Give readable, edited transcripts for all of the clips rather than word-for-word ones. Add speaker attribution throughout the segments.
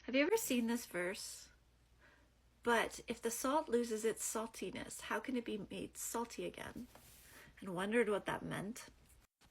Speaker 1: Have you ever seen this verse? But if the salt loses its saltiness, how can it be made salty again? And wondered what that meant.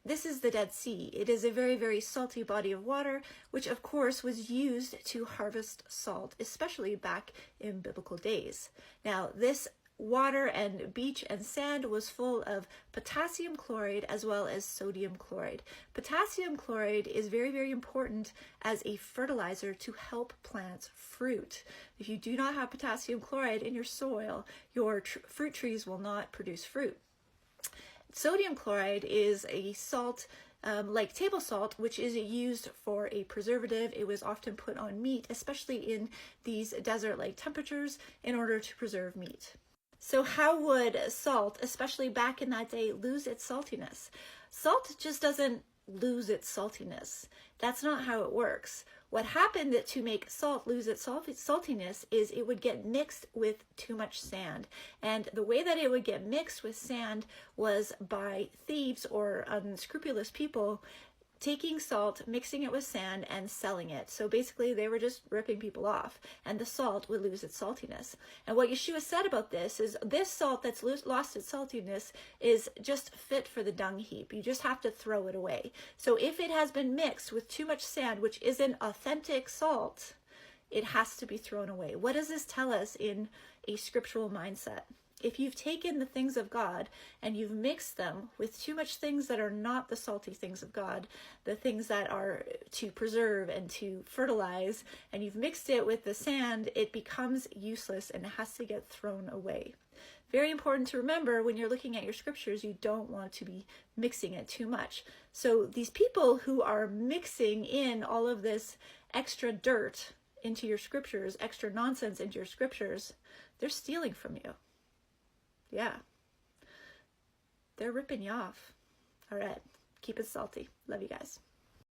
Speaker 1: This is the Dead Sea. It is a very, very salty body of water, which of course was used to harvest salt, especially back in biblical days. Now, this water and beach and sand was full of potassium chloride as well as sodium chloride. Potassium chloride is very, very important as a fertilizer to help plants fruit. If you do not have potassium chloride in your soil, your fruit trees will not produce fruit. Sodium chloride is a salt like table salt, which is used for a preservative. It was often put on meat, especially in these desert-like temperatures, in order to preserve meat. So how would salt, especially back in that day, lose its saltiness? Salt just doesn't lose its saltiness. That's not how it works. What happened to make salt lose its saltiness is it would get mixed with too much sand. And the way that it would get mixed with sand was by thieves or unscrupulous people taking salt, mixing it with sand, and selling it. So basically they were just ripping people off, and the salt would lose its saltiness. And what Yeshua said about this is this salt that's lost its saltiness is just fit for the dung heap. You just have to throw it away. So if it has been mixed with too much sand, which isn't authentic salt, it has to be thrown away. What does this tell us in a scriptural mindset? If you've taken the things of God and you've mixed them with too much things that are not the salty things of God, the things that are to preserve and to fertilize, and you've mixed it with the sand, it becomes useless and it has to get thrown away. Very important to remember when you're looking at your scriptures, you don't want to be mixing it too much. So these people who are mixing in all of this extra dirt into your scriptures, extra nonsense into your scriptures, they're stealing from you. Yeah, they're ripping you off. All right, keep it salty. Love you guys.